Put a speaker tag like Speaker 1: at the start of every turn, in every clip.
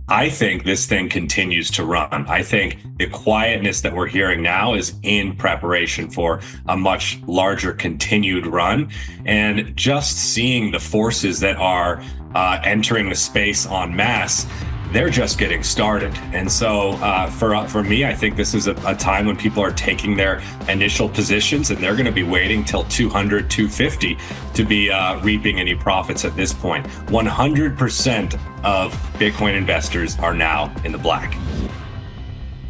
Speaker 1: I think this thing continues to run. I think the quietness that we're hearing now is in preparation for a much larger continued run. And just seeing the forces that are entering the space en masse, they're just getting started. And so for me, I think this is a time when people are taking their initial positions, and they're going to be waiting till 200, 250 to be reaping any profits at this point. 100% of Bitcoin investors are now in the black.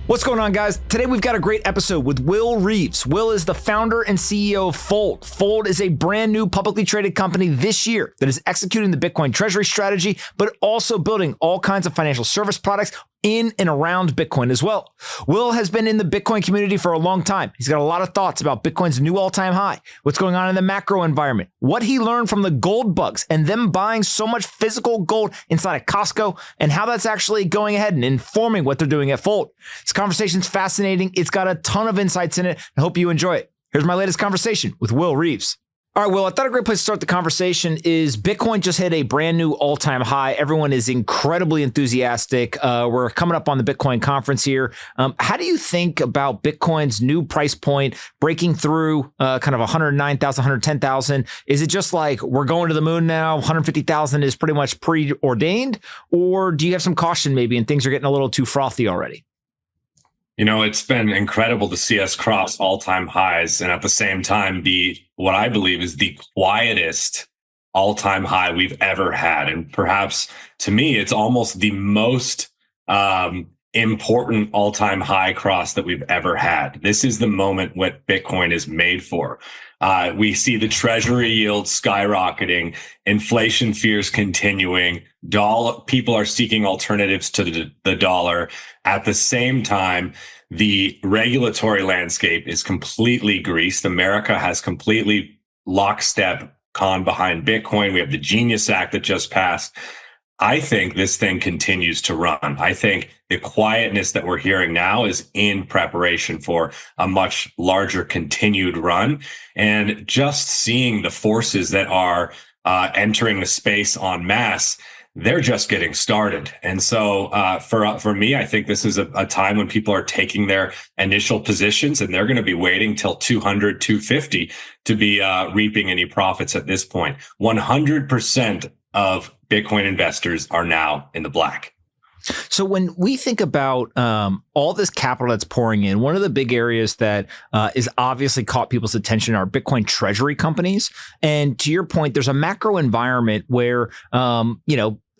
Speaker 2: What's going on, guys? Today we've got a great episode with Will Reeves. Will is the founder and CEO of Fold. Fold is a brand new publicly traded company this year that is executing the Bitcoin treasury strategy, but also building all kinds of financial service products in and around Bitcoin as well. Will has been in the Bitcoin community for a long time. He's got a lot of thoughts about Bitcoin's new all-time high, what's going on in the macro environment, what he learned from the gold bugs and them buying so much physical gold inside of Costco, and how that's actually going ahead and informing what they're doing at Fold. This conversation's fascinating. It's got a ton of insights in it. I hope you enjoy it. Here's my latest conversation with Will Reeves. All right, Will, I thought a great place to start the conversation is Bitcoin just hit a brand new all-time high. Everyone is incredibly enthusiastic. We're coming up on the Bitcoin conference here. How do you think about Bitcoin's new price point breaking through kind of 109,000, 110,000? Is it just like we're going to the moon now, 150,000 is pretty much preordained? Or do you have some caution maybe and things are getting a little too frothy already?
Speaker 1: You know, it's been incredible to see us cross all-time highs and at the same time be what I believe is the quietest all-time high we've ever had. And perhaps to me, it's almost the most important all-time high cross that we've ever had. This is the moment what Bitcoin is made for. We see the treasury yield skyrocketing, inflation fears continuing, people are seeking alternatives to the dollar. At the same time, the regulatory landscape is completely greased. America has completely lockstep gone behind Bitcoin. We have the Genius Act that just passed. I think this thing continues to run. I think the quietness that we're hearing now is in preparation for a much larger continued run. And just seeing the forces that are entering the space en masse, they're just getting started. And so for me, I think this is a time when people are taking their initial positions, and they're going to be waiting till 200, 250 to be reaping any profits at this point. 100% of Bitcoin investors are now in the black.
Speaker 2: So when we think about all this capital that's pouring in, one of the big areas that is obviously caught people's attention are Bitcoin treasury companies. And to your point, there's a macro environment where,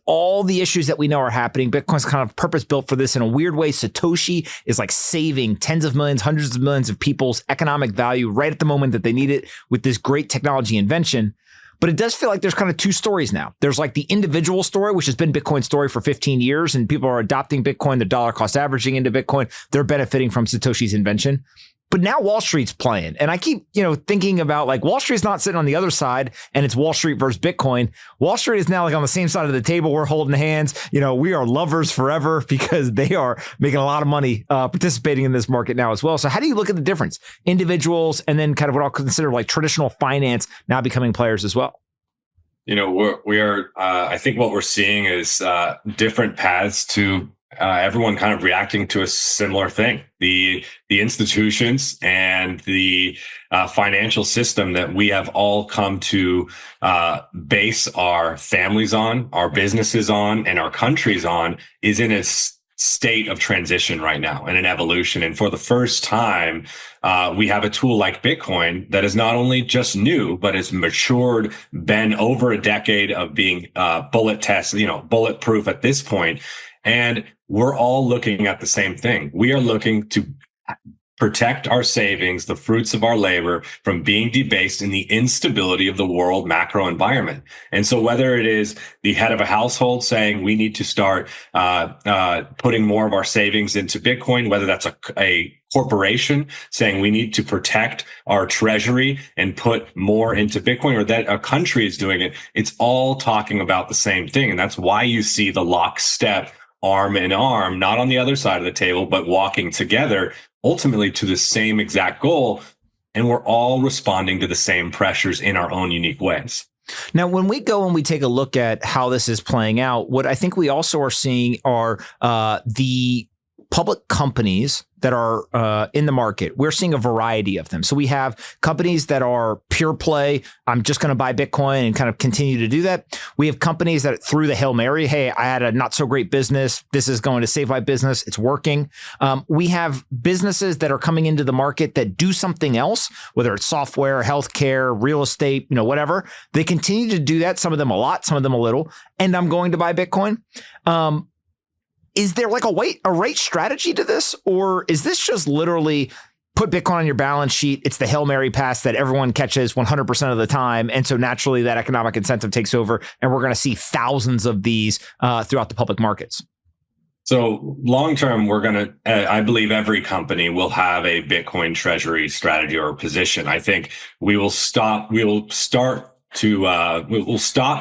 Speaker 2: all the issues that we know are happening. Bitcoin's kind of purpose built for this in a weird way. Satoshi is like saving tens of millions, hundreds of millions of people's economic value right at the moment that they need it with this great technology invention. But it does feel like there's kind of two stories now. There's like the individual story, which has been Bitcoin's story for 15 years, and people are adopting Bitcoin, the dollar cost averaging into Bitcoin. They're benefiting from Satoshi's invention. But now Wall Street's playing. And I keep, thinking about like Wall Street's not sitting on the other side and it's Wall Street versus Bitcoin. Wall Street is now like on the same side of the table. We're holding hands. We are lovers forever because they are making a lot of money participating in this market now as well. So how do you look at the difference? Individuals and then kind of what I'll consider like traditional finance now becoming players as well.
Speaker 1: I think what we're seeing is different paths to everyone kind of reacting to a similar thing. The institutions and the financial system that we have all come to base our families on, our businesses on, and our countries on is in a state of transition right now and an evolution. And for the first time, we have a tool like Bitcoin that is not only just new, but has matured, been over a decade of being bulletproof at this point. And we're all looking at the same thing. We are looking to protect our savings, the fruits of our labor, from being debased in the instability of the world macro environment. And so whether it is the head of a household saying we need to start putting more of our savings into Bitcoin, whether that's a corporation saying we need to protect our treasury and put more into Bitcoin, or that a country is doing it, it's all talking about the same thing. And that's why you see the lockstep arm in arm, not on the other side of the table, but walking together ultimately to the same exact goal. And we're all responding to the same pressures in our own unique ways.
Speaker 2: Now, when we go and we take a look at how this is playing out, what I think we also are seeing are the public companies that are in the market. We're seeing a variety of them. So we have companies that are pure play. I'm just going to buy Bitcoin and kind of continue to do that. We have companies that through the Hail Mary, hey, I had a not so great business. This is going to save my business. It's working. We have businesses that are coming into the market that do something else, whether it's software, healthcare, real estate, whatever. They continue to do that. Some of them a lot, some of them a little. And I'm going to buy Bitcoin. Is there like a right strategy to this? Or is this just literally put Bitcoin on your balance sheet? It's the Hail Mary pass that everyone catches 100% of the time. And so naturally that economic incentive takes over and we're going to see thousands of these throughout the public markets.
Speaker 1: So long term, we're going to, I believe every company will have a Bitcoin treasury strategy or position. I think we'll stop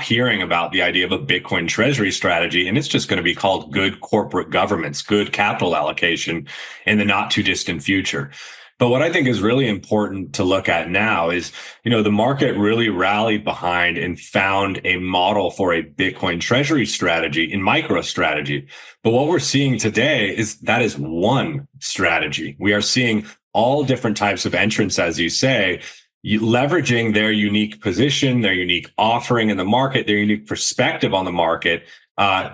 Speaker 1: hearing about the idea of a Bitcoin treasury strategy, and it's just going to be called good corporate governance, good capital allocation in the not too distant future. But what I think is really important to look at now is, the market really rallied behind and found a model for a Bitcoin treasury strategy in MicroStrategy. But what we're seeing today is that is one strategy. We are seeing all different types of entrants, as you say, leveraging their unique position, their unique offering in the market, their unique perspective on the market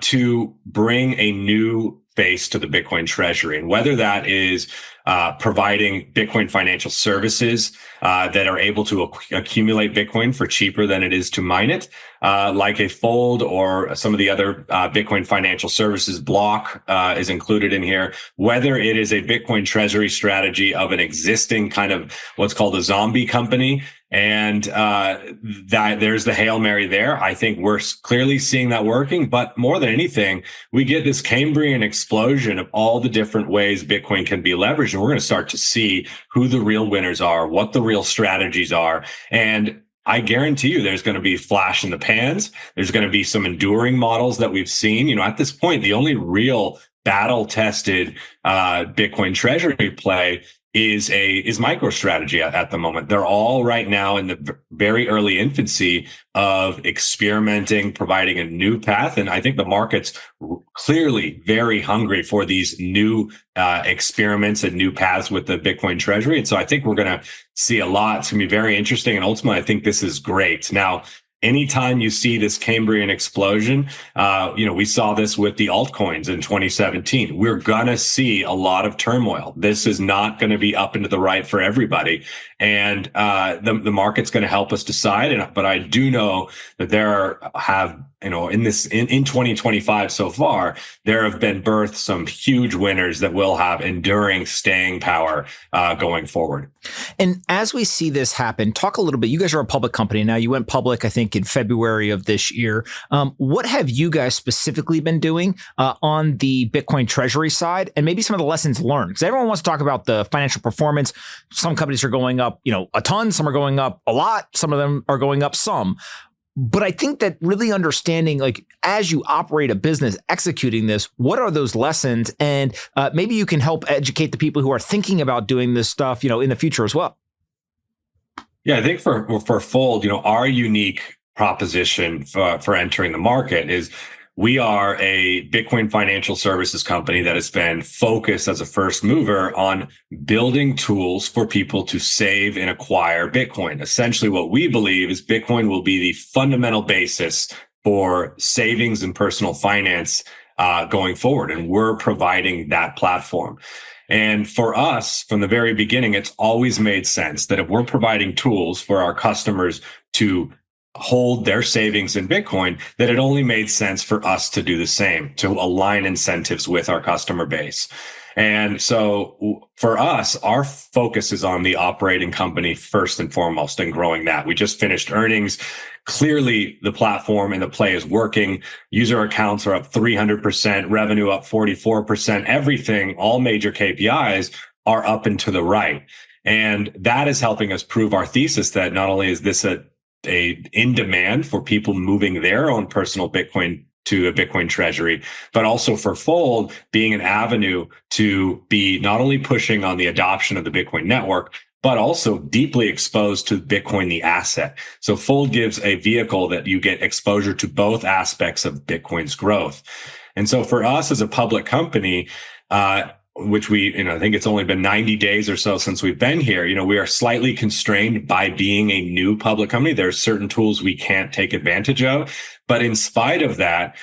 Speaker 1: to bring a new face to the Bitcoin treasury. And whether that is providing Bitcoin financial services that are able to accumulate Bitcoin for cheaper than it is to mine it, like a Fold or some of the other Bitcoin financial services. Block is included in here. Whether it is a Bitcoin treasury strategy of an existing kind of what's called a zombie company, and that there's the Hail Mary there. I think we're clearly seeing that working. But more than anything, we get this Cambrian explosion of all the different ways Bitcoin can be leveraged. And we're going to start to see who the real winners are, what the real strategies are. And I guarantee you there's going to be flash in the pans. There's going to be some enduring models that we've seen. At this point, the only real battle-tested Bitcoin treasury play is MicroStrategy at the moment. They're all right now in the very early infancy of experimenting, providing a new path. And I think the market's clearly very hungry for these new experiments and new paths with the Bitcoin treasury. And so I think we're going to see a lot. It's going to be very interesting. And ultimately, I think this is great. Now, anytime you see this Cambrian explosion, we saw this with the altcoins in 2017. We're going to see a lot of turmoil. This is not going to be up and to the right for everybody. And the market's going to help us decide. But I do know that in 2025 so far, there have been birthed some huge winners that will have enduring staying power going forward.
Speaker 2: And as we see this happen, talk a little bit. You guys are a public company now. You went public, I think, in February of this year. What have you guys specifically been doing on the Bitcoin treasury side, and maybe some of the lessons learned? Because everyone wants to talk about the financial performance. Some companies are going up, a ton. Some are going up a lot. Some of them are going up some. But I think that really understanding, like, as you operate a business executing this, what are those lessons? And maybe you can help educate the people who are thinking about doing this stuff, in the future as well.
Speaker 1: Yeah, I think for Fold, our unique proposition for entering the market is we are a Bitcoin financial services company that has been focused as a first mover on building tools for people to save and acquire Bitcoin. Essentially, what we believe is Bitcoin will be the fundamental basis for savings and personal finance going forward. And we're providing that platform. And for us, from the very beginning, it's always made sense that if we're providing tools for our customers to hold their savings in Bitcoin, that it only made sense for us to do the same, to align incentives with our customer base. And so for us, our focus is on the operating company first and foremost and growing that. We just finished earnings. Clearly, the platform and the play is working. User accounts are up 300%, revenue up 44%, everything, all major KPIs are up and to the right. And that is helping us prove our thesis that not only is this a in demand for people moving their own personal Bitcoin to a Bitcoin treasury, but also for Fold being an avenue to be not only pushing on the adoption of the Bitcoin network, but also deeply exposed to Bitcoin, the asset. So Fold gives a vehicle that you get exposure to both aspects of Bitcoin's growth. And so for us as a public company, which we, I think it's only been 90 days or so since we've been here, we are slightly constrained by being a new public company. There are certain tools we can't take advantage of. But in spite of that,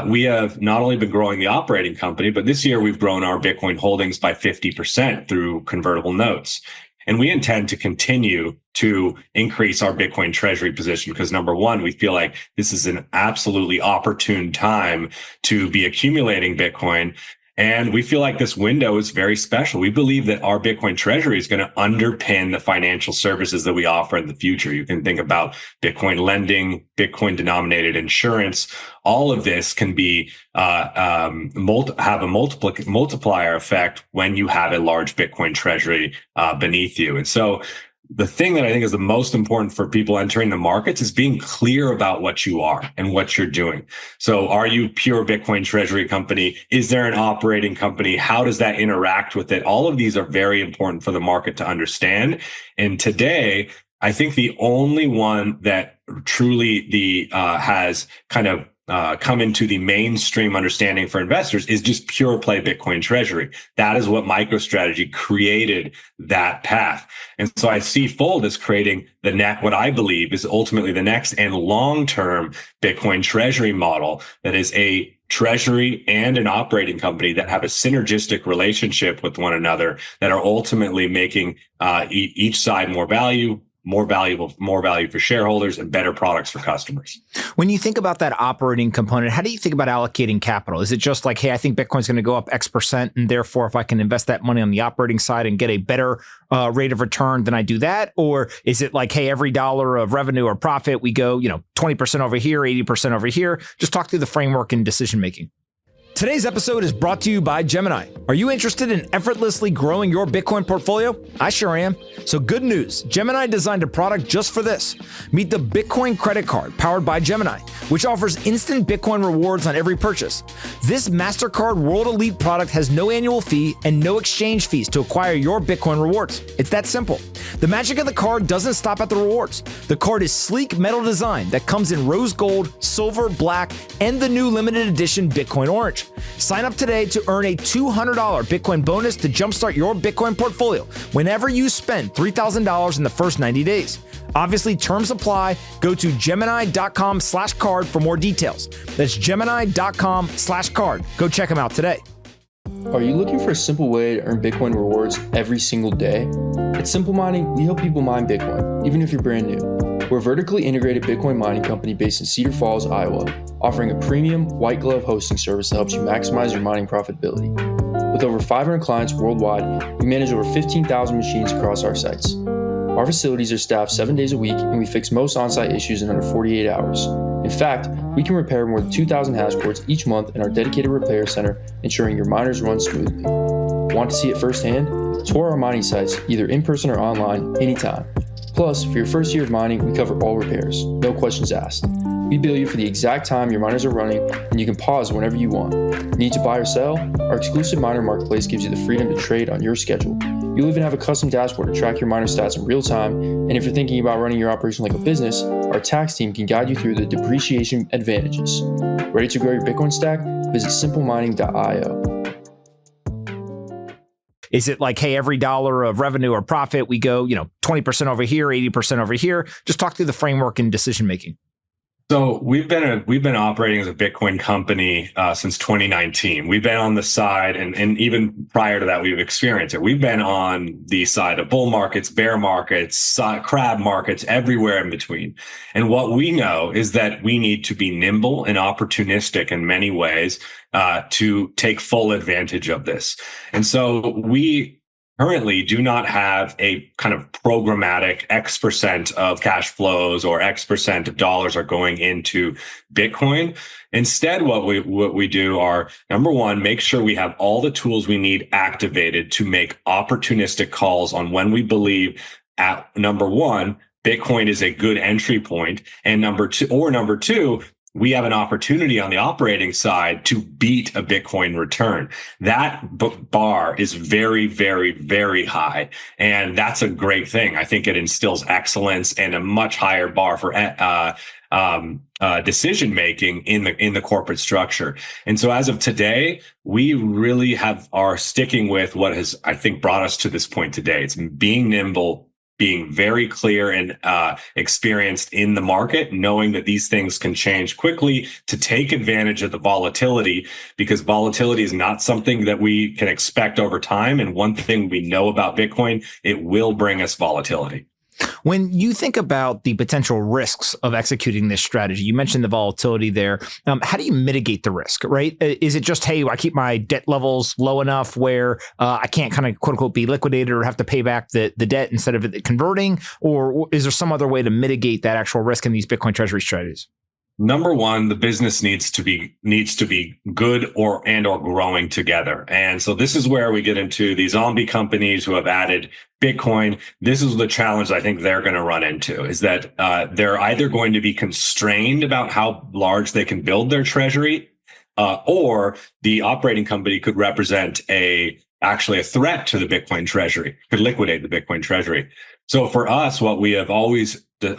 Speaker 1: we have not only been growing the operating company, but this year we've grown our Bitcoin holdings by 50% through convertible notes. And we intend to continue to increase our Bitcoin treasury position because number one, we feel like this is an absolutely opportune time to be accumulating Bitcoin. And we feel like this window is very special. We believe that our Bitcoin treasury is going to underpin the financial services that we offer in the future. You can think about Bitcoin lending, Bitcoin denominated insurance. All of this can be have a multiplier effect when you have a large Bitcoin treasury beneath you. And so the thing that I think is the most important for people entering the markets is being clear about what you are and what you're doing. So are you pure Bitcoin treasury company? Is there an operating company? How does that interact with it? All of these are very important for the market to understand. And today, I think the only one that truly has kind of come into the mainstream understanding for investors is just pure play Bitcoin treasury. That is what MicroStrategy created that path. And so I see Fold as creating what I believe is ultimately the next and long-term Bitcoin treasury model that is a treasury and an operating company that have a synergistic relationship with one another that are ultimately making each side more value for shareholders and better products for customers.
Speaker 2: When you think about that operating component, how do you think about allocating capital? Is it just like, hey, I think Bitcoin's going to go up X%, and therefore if I can invest that money on the operating side and get a better rate of return, then I do that? Or is it like, hey, every dollar of revenue or profit, we go, 20% over here, 80% over here? Just talk through the framework and decision making. Today's episode is brought to you by Gemini. Are you interested in effortlessly growing your Bitcoin portfolio? I sure am. So good news, Gemini designed a product just for this. Meet the Bitcoin credit card powered by Gemini, which offers instant Bitcoin rewards on every purchase. This MasterCard World Elite product has no annual fee and no exchange fees to acquire your Bitcoin rewards. It's that simple. The magic of the card doesn't stop at the rewards. The card is sleek metal design that comes in rose gold, silver, black, and the new limited edition Bitcoin orange. Sign up today to earn a $200 Bitcoin bonus to jumpstart your Bitcoin portfolio whenever you spend $3,000 in the first 90 days. Obviously, terms apply. Go to Gemini.com/card for more details. That's Gemini.com/card. Go check them out today.
Speaker 3: Are you looking for a simple way to earn Bitcoin rewards every single day? At Simple Mining, we help people mine Bitcoin, even if you're brand new. We're a vertically integrated Bitcoin mining company based in Cedar Falls, Iowa, offering a premium white glove hosting service that helps you maximize your mining profitability. With over 500 clients worldwide, we manage over 15,000 machines across our sites. Our facilities are staffed 7 days a week, and we fix most on-site issues in under 48 hours. In fact, we can repair more than 2,000 hash boards each month in our dedicated repair center, ensuring your miners run smoothly. Want to see it firsthand? Tour our mining sites, either in person or online, anytime. Plus, for your first year of mining, we cover all repairs, no questions asked. We bill you for the exact time your miners are running, and you can pause whenever you want. Need to buy or sell? Our exclusive miner marketplace gives you the freedom to trade on your schedule. You'll even have a custom dashboard to track your miner stats in real time, and if you're thinking about running your operation like a business, our tax team can guide you through the depreciation advantages. Ready to grow your Bitcoin stack? Visit simplemining.io.
Speaker 2: Is it like, hey, every dollar of revenue or profit, we go, 20% over here, 80% over here? Just talk through the framework and decision making.
Speaker 1: So we've been operating as a Bitcoin company since 2019. We've been on the side, and even prior to that, we've experienced it. We've been on the side of bull markets, bear markets, crab markets, everywhere in between. And what we know is that we need to be nimble and opportunistic in many ways to take full advantage of this. And so we currently do not have a kind of programmatic X% of cash flows or X% of dollars are going into Bitcoin. Instead, what we do are, number one, make sure we have all the tools we need activated to make opportunistic calls on when we believe at number one, Bitcoin is a good entry point. And number two, we have an opportunity on the operating side to beat a Bitcoin return. That bar is very, very, very high. And that's a great thing. I think it instills excellence and a much higher bar for decision making in the corporate structure. And so as of today, we really are sticking with what has, I think, brought us to this point today. It's being nimble, being very clear and experienced in the market, knowing that these things can change quickly, to take advantage of the volatility, because volatility is not something that we can expect over time. And one thing we know about Bitcoin, it will bring us volatility.
Speaker 2: When you think about the potential risks of executing this strategy, you mentioned the volatility there. How do you mitigate the risk, right? Is it just, hey, I keep my debt levels low enough where I can't kind of quote unquote be liquidated or have to pay back the debt instead of it converting? Or is there some other way to mitigate that actual risk in these Bitcoin treasury strategies?
Speaker 1: Number one, the business needs to be good or growing together. And so this is where we get into these zombie companies who have added Bitcoin. This is the challenge I think they're going to run into, is that they're either going to be constrained about how large they can build their treasury, or the operating company could represent actually a threat to the Bitcoin treasury, could liquidate the Bitcoin treasury. So for us, what we have always, the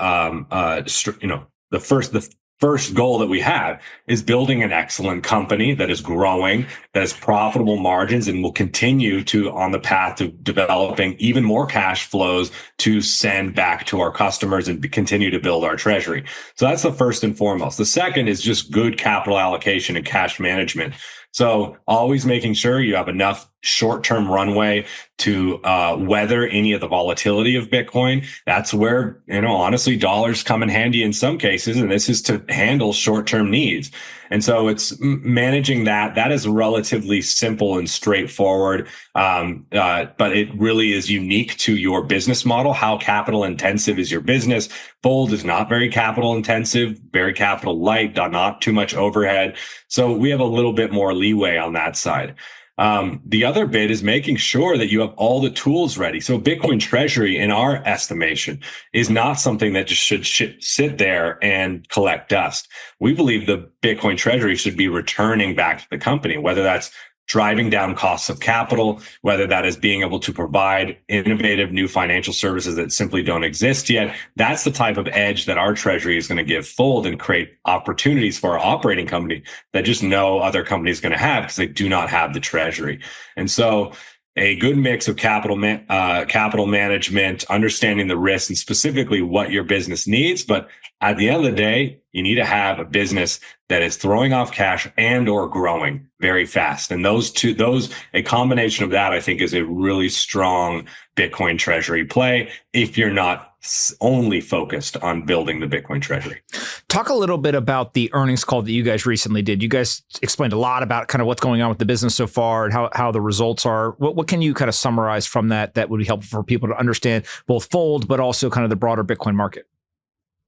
Speaker 1: first goal that we have is building an excellent company that is growing, that has profitable margins, and will continue to on the path to developing even more cash flows to send back to our customers and continue to build our treasury. So that's the first and foremost. The second is just good capital allocation and cash management. So always making sure you have enough short-term runway to weather any of the volatility of Bitcoin. That's where, honestly, dollars come in handy in some cases, and this is to handle short-term needs. And so it's managing that. That is relatively simple and straightforward, but it really is unique to your business model. How capital intensive is your business? Fold is not very capital intensive, very capital light, not too much overhead. So we have a little bit more leeway on that side. The other bit is making sure that you have all the tools ready. So Bitcoin treasury, in our estimation, is not something that just should sit there and collect dust. We believe the Bitcoin treasury should be returning back to the company, whether that's driving down costs of capital, whether that is being able to provide innovative new financial services that simply don't exist yet. That's the type of edge that our treasury is going to give Fold and create opportunities for our operating company that just no other company is going to have, because they do not have the treasury. And so a good mix of capital management, understanding the risks, and specifically what your business needs. But at the end of the day, you need to have a business that is throwing off cash and or growing very fast. And a combination of that, I think, is a really strong Bitcoin treasury play if you're not only focused on building the Bitcoin treasury.
Speaker 2: Talk a little bit about the earnings call that you guys recently did. You guys explained a lot about kind of what's going on with the business so far and how the results are. What can you kind of summarize from that would be helpful for people to understand both Fold, but also kind of the broader Bitcoin market?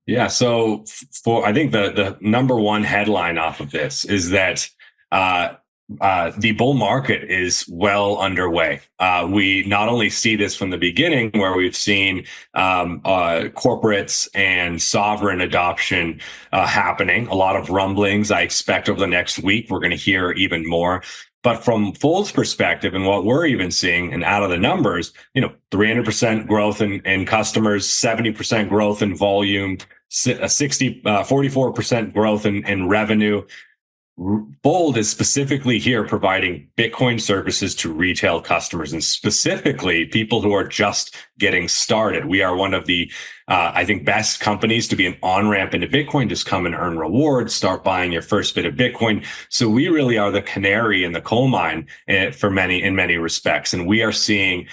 Speaker 1: Yeah. So I think the number one headline off of this is that the bull market is well underway. We not only see this from the beginning, where we've seen corporates and sovereign adoption happening, a lot of rumblings. I expect over the next week, we're going to hear even more. But from Fold's perspective, and what we're even seeing, and out of the numbers, 300% growth in customers, 70% growth in volume, 44% growth in revenue. Fold is specifically here providing Bitcoin services to retail customers, and specifically people who are just getting started. We are one of the, I think, best companies to be an on-ramp into Bitcoin. Just come and earn rewards, start buying your first bit of Bitcoin. So we really are the canary in the coal mine in many respects. And we are seeing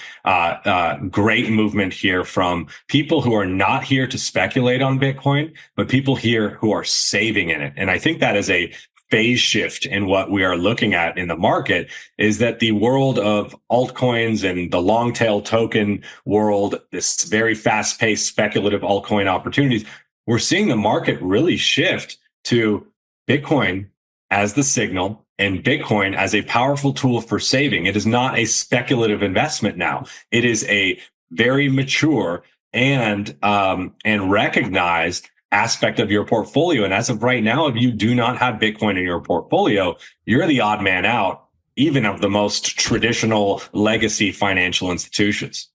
Speaker 1: great movement here from people who are not here to speculate on Bitcoin, but people here who are saving in it. And I think that is a phase shift in what we are looking at in the market, is that the world of altcoins and the long tail token world, this very fast paced speculative altcoin opportunities, we're seeing the market really shift to Bitcoin as the signal and Bitcoin as a powerful tool for saving. It is not a speculative investment now. It is a very mature and recognized aspect of your portfolio. And as of right now, if you do not have Bitcoin in your portfolio, you're the odd man out, even of the most traditional legacy financial institutions.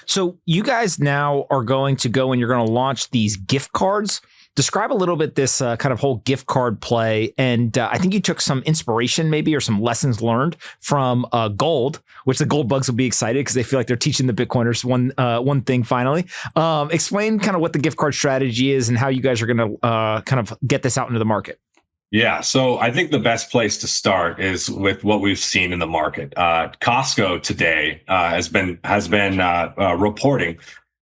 Speaker 2: So you guys now are going to go and you're going to launch these gift cards. Describe a little bit this kind of whole gift card play. And I think you took some inspiration maybe or some lessons learned from gold, which the gold bugs will be excited because they feel like they're teaching the Bitcoiners one thing finally. Explain kind of what the gift card strategy is and how you guys are going to kind of get this out into the market.
Speaker 1: Yeah, so I think the best place to start is with what we've seen in the market. Costco today has been reporting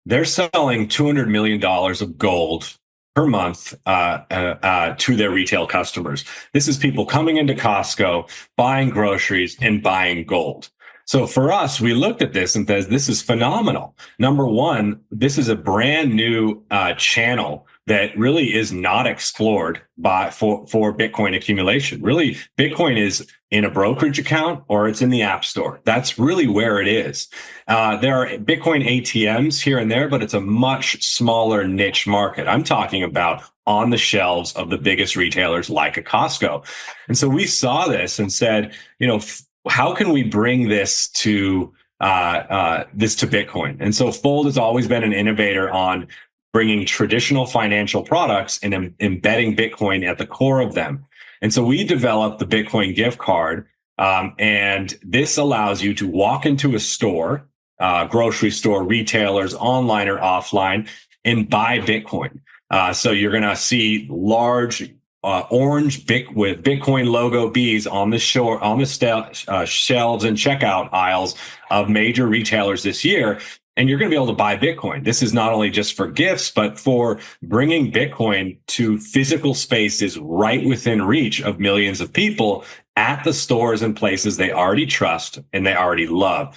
Speaker 1: they're selling $200 million of gold per month to their retail customers. This is people coming into Costco, buying groceries and buying gold. So for us, we looked at this and said, this is phenomenal. Number one, this is a brand new channel that really is not explored for Bitcoin accumulation. Really, Bitcoin is in a brokerage account or it's in the App Store. That's really where it is. There are Bitcoin ATMs here and there, but it's a much smaller niche market. I'm talking about on the shelves of the biggest retailers like a Costco. And so we saw this and said, how can we bring this to Bitcoin? And so Fold has always been an innovator on bringing traditional financial products and embedding Bitcoin at the core of them. And so we developed the Bitcoin gift card. And this allows you to walk into a store, grocery store, retailers, online or offline, and buy Bitcoin. So you're going to see large orange with Bitcoin logo Bs on the shelves and checkout aisles of major retailers this year. And you're going to be able to buy Bitcoin. This is not only just for gifts, but for bringing Bitcoin to physical spaces right within reach of millions of people at the stores and places they already trust and they already love.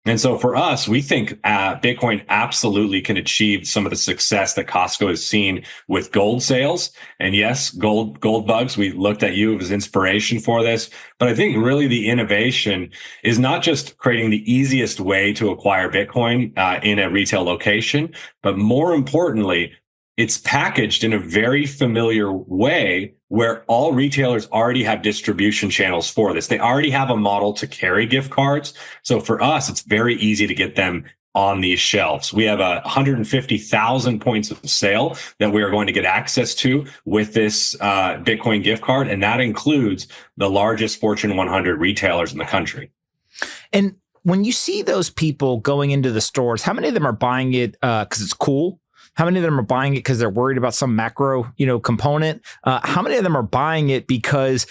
Speaker 1: And so for us, we think Bitcoin absolutely can achieve some of the success that Costco has seen with gold sales. And yes, gold bugs, we looked at you as inspiration for this. But I think really the innovation is not just creating the easiest way to acquire Bitcoin in a retail location, but more importantly, it's packaged in a very familiar way where all retailers already have distribution channels for this. They already have a model to carry gift cards. So for us, it's very easy to get them on these shelves. We have 150,000 points of sale that we are going to get access to with this Bitcoin gift card. And that includes the largest Fortune 100 retailers in the country.
Speaker 2: And when you see those people going into the stores, how many of them are buying it because it's cool? How many of them are buying it because they're worried about some macro, component? How many of them are buying it because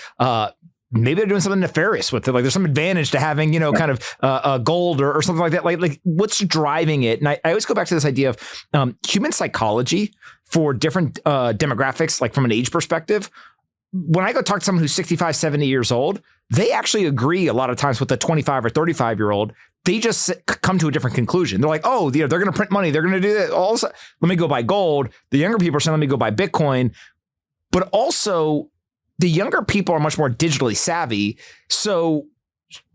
Speaker 2: maybe they're doing something nefarious with it? Like there's some advantage to having, kind of gold or something like that. Like what's driving it? And I always go back to this idea of human psychology for different demographics, like from an age perspective. When I go talk to someone who's 65, 70 years old, they actually agree a lot of times with a 25 or 35-year-old. They just come to a different conclusion. They're like, oh, they're going to print money. They're going to do that. Also, let me go buy gold. The younger people are saying, let me go buy Bitcoin. But also, the younger people are much more digitally savvy. So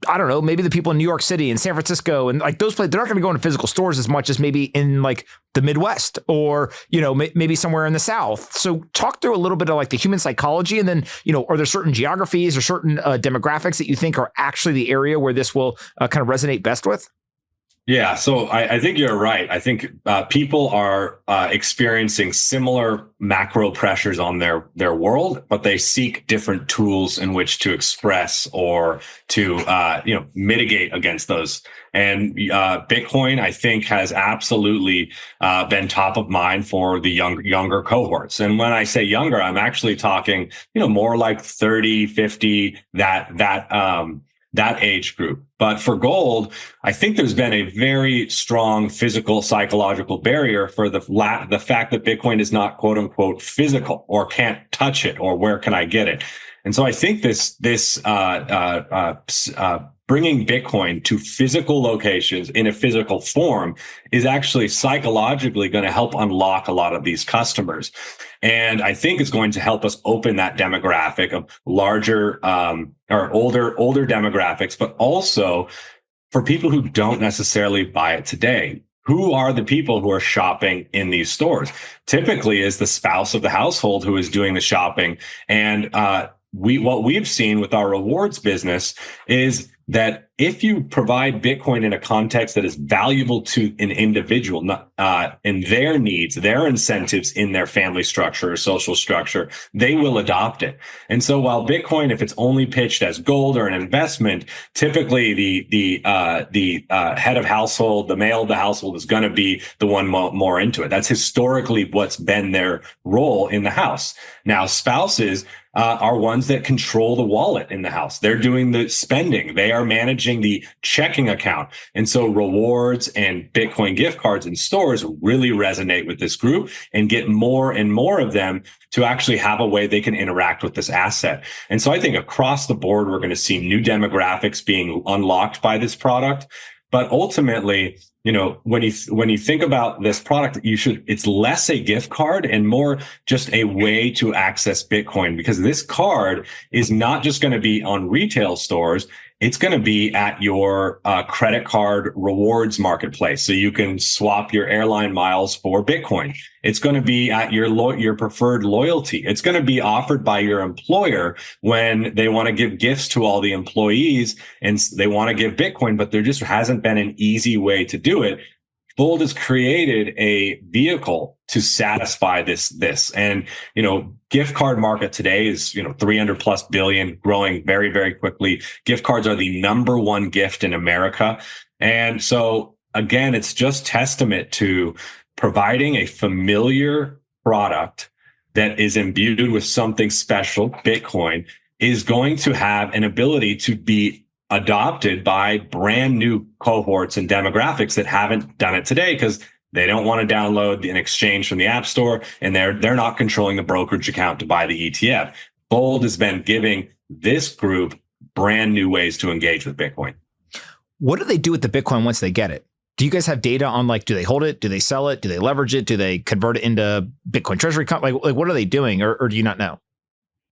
Speaker 2: I don't know, maybe the people in New York City and San Francisco and like those places, they're not going to go into physical stores as much as maybe in like the Midwest or, maybe somewhere in the South. So talk through a little bit of like the human psychology and then, are there certain geographies or certain demographics that you think are actually the area where this will kind of resonate best with?
Speaker 1: Yeah, so I think you're right. I think people are experiencing similar macro pressures on their world, but they seek different tools in which to express or to mitigate against those. And Bitcoin, I think, has absolutely been top of mind for the younger cohorts. And when I say younger, I'm actually talking more like 30, 50, that age group. But for gold, I think there's been a very strong physical, psychological barrier for the fact that Bitcoin is not quote unquote physical or can't touch it or where can I get it? And so I think this bringing Bitcoin to physical locations in a physical form is actually psychologically going to help unlock a lot of these customers. And I think it's going to help us open that demographic of larger or older demographics, but also for people who don't necessarily buy it today. who are the people who are shopping in these stores? Typically is the spouse of the household who is doing the shopping. And what we've seen with our rewards business is that if you provide Bitcoin in a context that is valuable to an individual, in their needs, their incentives in their family structure or social structure, they will adopt it. And so while Bitcoin, if it's only pitched as gold or an investment, typically the head of household, the male of the household, is going to be the one more into it. That's historically what's been their role in the house. Now, spouses are ones that control the wallet in the house. They're doing the spending. They are managing the checking account. And so rewards and Bitcoin gift cards in stores really resonate with this group and get more and more of them to actually have a way they can interact with this asset. And so I think across the board, we're going to see new demographics being unlocked by this product. But ultimately, when you think about this product, it's less a gift card and more just a way to access Bitcoin, because this card is not just going to be on retail stores. It's going to be at your credit card rewards marketplace. So you can swap your airline miles for Bitcoin. It's going to be at your preferred loyalty. It's going to be offered by your employer when they want to give gifts to all the employees and they want to give Bitcoin, but there just hasn't been an easy way to do it. Fold has created a vehicle to satisfy this. And, gift card market today is, 300 plus billion, growing very, very quickly. Gift cards are the number one gift in America. And so again, it's just testament to providing a familiar product that is imbued with something special. Bitcoin is going to have an ability to be adopted by brand new cohorts and demographics that haven't done it today because they don't want to download an exchange from the App Store, and they're not controlling the brokerage account to buy the ETF. Fold has been giving this group brand new ways to engage with Bitcoin.
Speaker 2: What do they do with the Bitcoin once they get it? Do you guys have data on, do they hold it? Do they sell it? Do they leverage it? Do they convert it into Bitcoin treasury? What are they doing, or do you not know?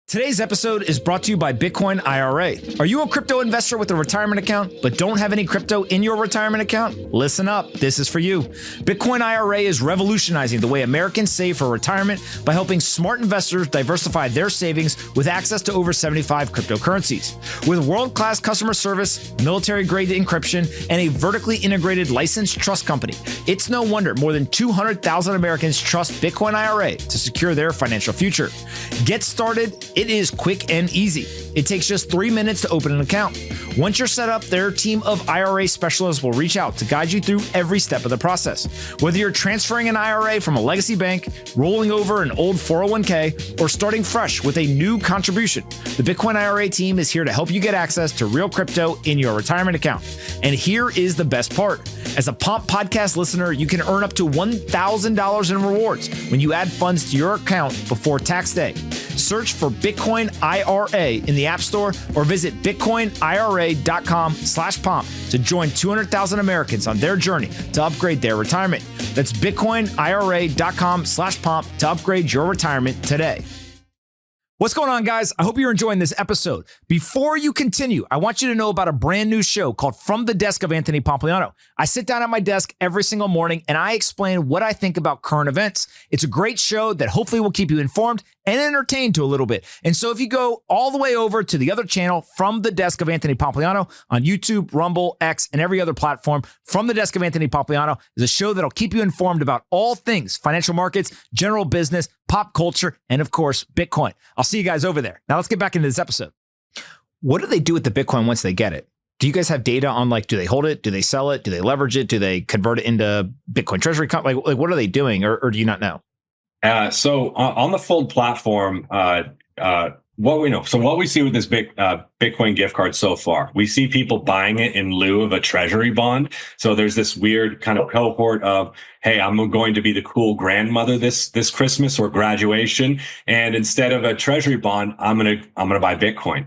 Speaker 2: Today's episode is brought to you by Bitcoin IRA. Are you a crypto investor with a retirement account but don't have any crypto in your retirement account? Listen up, this is for you. Bitcoin IRA is revolutionizing the way Americans save for retirement by helping smart investors diversify their savings with access to over 75 cryptocurrencies. With world-class customer service, military-grade encryption, and a vertically integrated licensed trust company, it's no wonder more than 200,000 Americans trust Bitcoin IRA to secure their financial future. Get started. It is quick and easy. It takes just 3 minutes to open an account. Once you're set up, their team of IRA specialists will reach out to guide you through every step of the process. Whether you're transferring an IRA from a legacy bank, rolling over an old 401k, or starting fresh with a new contribution, the Bitcoin IRA team is here to help you get access to real crypto in your retirement account. And here is the best part. As a Pomp podcast listener, you can earn up to $1,000 in rewards when you add funds to your account before tax day. Search for Bitcoin IRA in the App Store or visit bitcoinira.com/pomp to join 200,000 Americans on their journey to upgrade their retirement. That's bitcoinira.com/pomp to upgrade your retirement today. What's going on, guys? I hope you're enjoying this episode. Before you continue, I want you to know about a brand new show called From the Desk of Anthony Pompliano. I sit down at my desk every single morning and I explain what I think about current events. It's a great show that hopefully will keep you informed and entertained to a little bit. And so if you go all the way over to the other channel, From the Desk of Anthony Pompliano, on YouTube, Rumble, X, and every other platform, From the Desk of Anthony Pompliano is a show that'll keep you informed about all things financial markets, general business, pop culture, and of course, Bitcoin. I'll see you guys over there. Now let's get back into this episode. What do they do with the Bitcoin once they get it? Do you guys have data on, do they hold it? Do they sell it? Do they leverage it? Do they convert it into Bitcoin treasury? What are they doing, or do you not know?
Speaker 1: So on the Fold platform, what we know, so what we see with this Bitcoin gift card so far, we see people buying it in lieu of a treasury bond. So there's this weird kind of cohort of, hey, I'm going to be the cool grandmother this Christmas or graduation, and instead of a treasury bond, I'm gonna buy Bitcoin.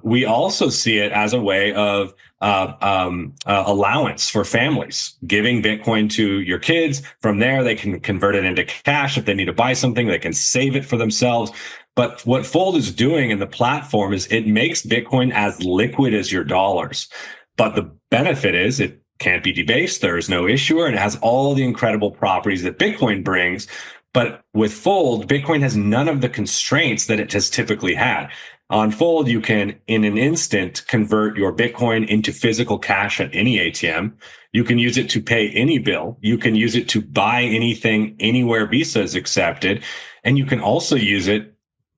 Speaker 1: We also see it as a way of allowance for families, giving Bitcoin to your kids. From there, they can convert it into cash. If they need to buy something, they can save it for themselves. But what Fold is doing in the platform is it makes Bitcoin as liquid as your dollars. But the benefit is can't be debased. There is no issuer, and it has all the incredible properties that Bitcoin brings. But with Fold, Bitcoin has none of the constraints that it has typically had. On Fold, you can, in an instant, convert your Bitcoin into physical cash at any ATM. You can use it to pay any bill. You can use it to buy anything anywhere Visa is accepted. And you can also use it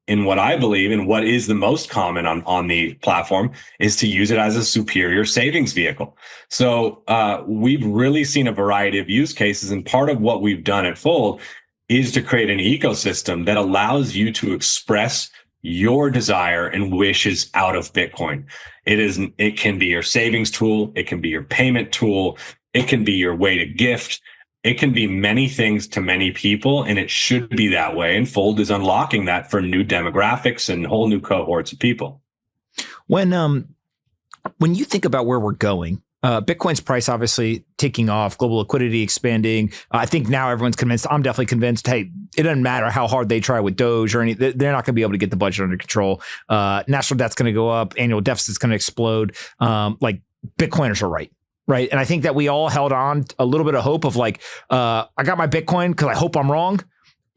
Speaker 1: in what I believe, and what is the most common on the platform, is to use it as a superior savings vehicle. So we've really seen a variety of use cases. And part of what we've done at Fold is to create an ecosystem that allows you to express your desire and wishes out of Bitcoin. It can be your savings tool. It can be your payment tool. It can be your way to gift. It can be many things to many people, and it should be that way. And Fold is unlocking that for new demographics and whole new cohorts of people.
Speaker 2: When you think about where we're going, Bitcoin's price obviously taking off, global liquidity expanding. I think now everyone's convinced. I'm definitely convinced. Hey, it doesn't matter how hard they try with Doge or anything. They're not going to be able to get the budget under control. National debt's going to go up. Annual deficit's going to explode. Like Bitcoiners are right. Right. And I think that we all held on a little bit of hope of like, I got my Bitcoin because I hope I'm wrong,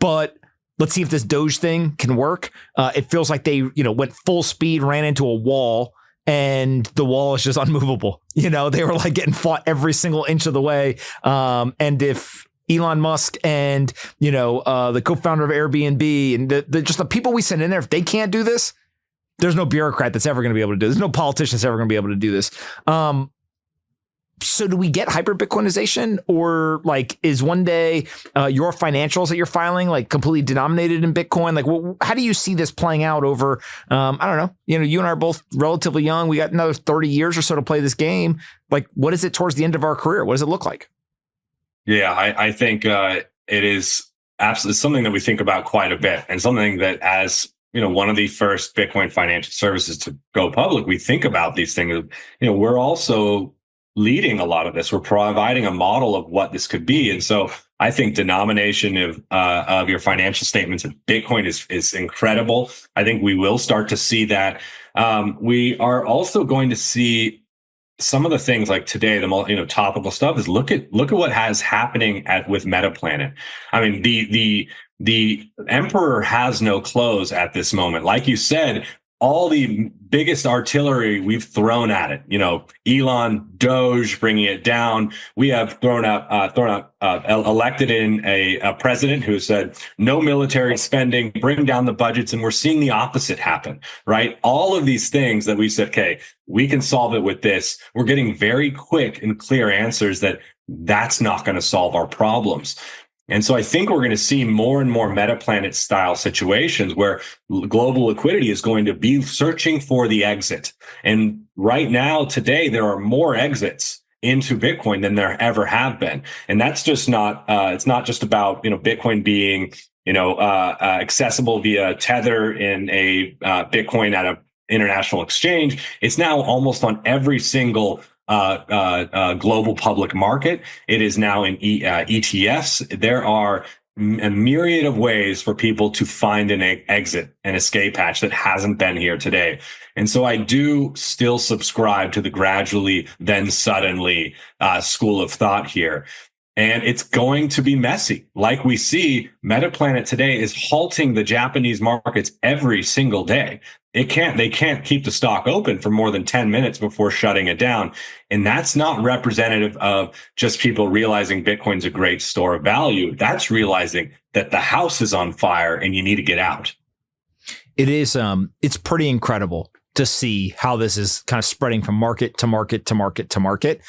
Speaker 2: but let's see if this Doge thing can work. It feels like they, went full speed, ran into a wall, and the wall is just unmovable. They were like getting fought every single inch of the way. And if Elon Musk and, the co-founder of Airbnb and just the people we send in there, if they can't do this, there's no bureaucrat that's ever going to be able to do this. There's no politician that's ever going to be able to do this. So do we get hyper Bitcoinization, or like is one day your financials that you're filing like completely denominated in Bitcoin? Like, how do you see this playing out over, I don't know, you and I are both relatively young. We got another 30 years or so to play this game. Like, what is it towards the end of our career? What does it look like?
Speaker 1: Yeah, I think it is absolutely something that we think about quite a bit, and something that as one of the first Bitcoin financial services to go public, we think about these things. We're also leading a lot of this. We're providing a model of what this could be. And so I think denomination of your financial statements of Bitcoin is incredible. I think we will start to see that. We are also going to see some of the things like today, the topical stuff is look at what has happening with Metaplanet. I mean, the emperor has no clothes at this moment. Like you said, all the biggest artillery we've thrown at it, Elon, Doge, bringing it down. We have elected in a president who said no military spending, bring down the budgets, and we're seeing the opposite happen, right? All of these things that we said, okay, we can solve it with this. We're getting very quick and clear answers that that's not going to solve our problems. And so I think we're going to see more and more Metaplanet style situations where global liquidity is going to be searching for the exit. And right now, today, there are more exits into Bitcoin than there ever have been. And that's just not, it's not just about, Bitcoin being, accessible via Tether in a Bitcoin at an international exchange. It's now almost on every single global public market. It is now in ETFs. There are a myriad of ways for people to find an exit, an escape hatch that hasn't been here today. And so I do still subscribe to the gradually, then suddenly school of thought here. And it's going to be messy. Like we see, Metaplanet today is halting the Japanese markets every single day. They can't keep the stock open for more than 10 minutes before shutting it down. And that's not representative of just people realizing Bitcoin's a great store of value. That's realizing that the house is on fire and you need to get out.
Speaker 2: It is, it's pretty incredible to see how this is kind of spreading from market to market to market to market.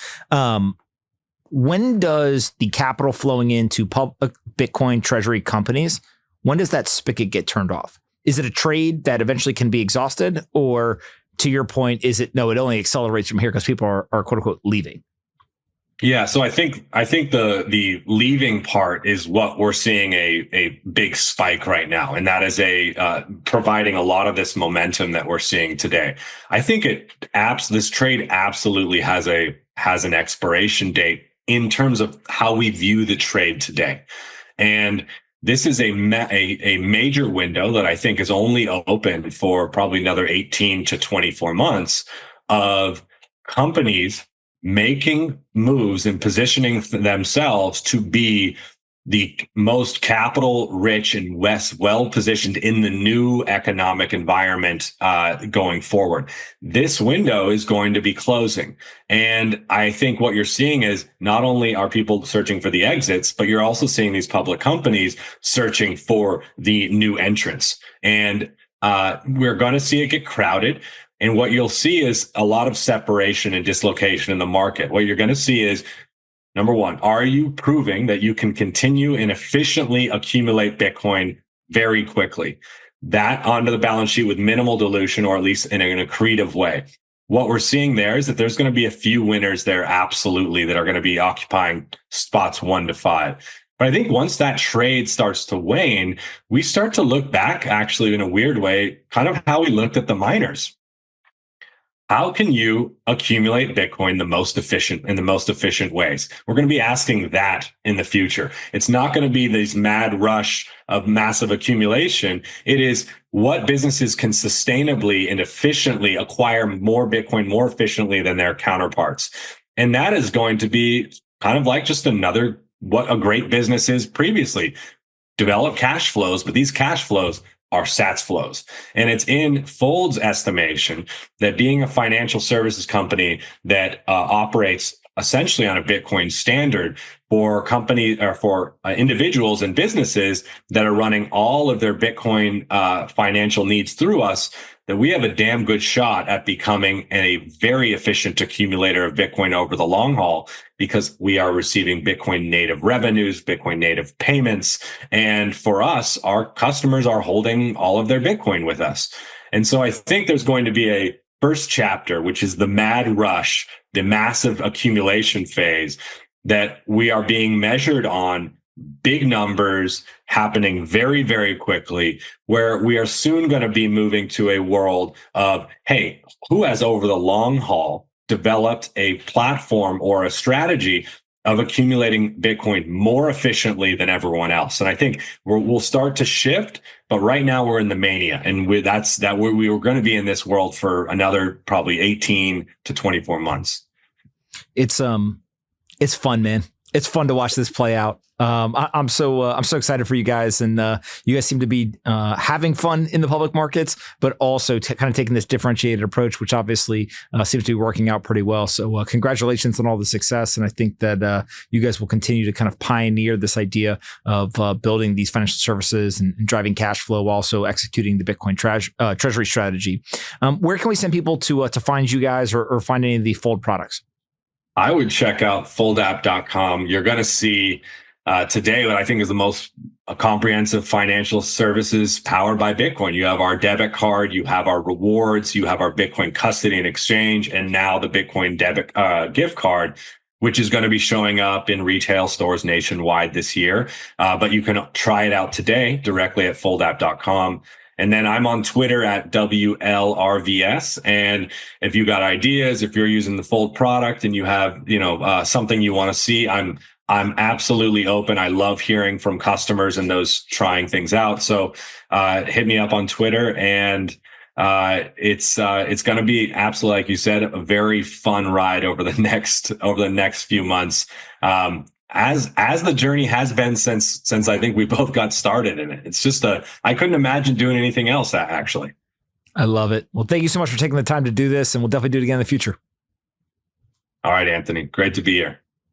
Speaker 2: When does the capital flowing into public Bitcoin treasury companies, when does that spigot get turned off? Is it a trade that eventually can be exhausted? Or to your point, is it, no, it only accelerates from here because people are quote unquote leaving?
Speaker 1: Yeah. So I think the leaving part is what we're seeing a big spike right now. And that is providing a lot of this momentum that we're seeing today. I think this trade absolutely has an expiration date in terms of how we view the trade today. And this is a major window that I think is only open for probably another 18 to 24 months of companies making moves and positioning themselves to be the most capital rich and well positioned in the new economic environment going forward. This window is going to be closing. And I think what you're seeing is not only are people searching for the exits, but you're also seeing these public companies searching for the new entrants. And we're going to see it get crowded. And what you'll see is a lot of separation and dislocation in the market. What you're going to see is, number one, are you proving that you can continue and efficiently accumulate Bitcoin very quickly? That onto the balance sheet with minimal dilution, or at least in an accretive way. What we're seeing there is that there's going to be a few winners there, absolutely, that are going to be occupying spots 1 to 5. But I think once that trade starts to wane, we start to look back, actually, in a weird way, kind of how we looked at the miners. How can you accumulate Bitcoin in the most efficient ways? We're going to be asking that in the future. It's not going to be this mad rush of massive accumulation. It is what businesses can sustainably and efficiently acquire more Bitcoin more efficiently than their counterparts. And that is going to be kind of like just another, what a great business is previously. Develop cash flows, but these cash flows are Sats flows. And it's in Fold's estimation that being a financial services company that operates essentially on a Bitcoin standard for companies or for individuals and businesses that are running all of their Bitcoin financial needs through us, that we have a damn good shot at becoming a very efficient accumulator of Bitcoin over the long haul, because we are receiving Bitcoin native revenues, Bitcoin native payments. And for us, our customers are holding all of their Bitcoin with us. And so I think there's going to be a first chapter, which is the mad rush, the massive accumulation phase, that we are being measured on big numbers happening very, very quickly, where we are soon going to be moving to a world of, hey, who has over the long haul developed a platform or a strategy of accumulating Bitcoin more efficiently than everyone else? And I think we'll start to shift, but right now we're in the mania, and we were going to be in this world for another probably 18 to 24 months.
Speaker 2: It's fun, man. It's fun to watch this play out. I'm so excited for you guys, and you guys seem to be having fun in the public markets, but also kind of taking this differentiated approach, which obviously seems to be working out pretty well. So congratulations on all the success, and I think that you guys will continue to kind of pioneer this idea of building these financial services and driving cash flow, while also executing the Bitcoin treasury strategy. Where can we send people to find you guys or find any of the Fold products?
Speaker 1: I would check out foldapp.com. You're going to see today what I think is the most comprehensive financial services powered by Bitcoin. You have our debit card, you have our rewards, you have our Bitcoin custody and exchange, and now the Bitcoin debit gift card, which is going to be showing up in retail stores nationwide this year. But you can try it out today directly at foldapp.com. And then I'm on Twitter at WLRVS. And if you got ideas, if you're using the Fold product and you have, something you want to see, I'm absolutely open. I love hearing from customers and those trying things out. So hit me up on Twitter, and it's going to be absolutely, like you said, a very fun ride over the next few months. As the journey has been since I think we both got started in it. It's just I couldn't imagine doing anything else, actually.
Speaker 2: I love it. Well, thank you so much for taking the time to do this, and we'll definitely do it again in the future.
Speaker 1: All right, Anthony. Great to be here.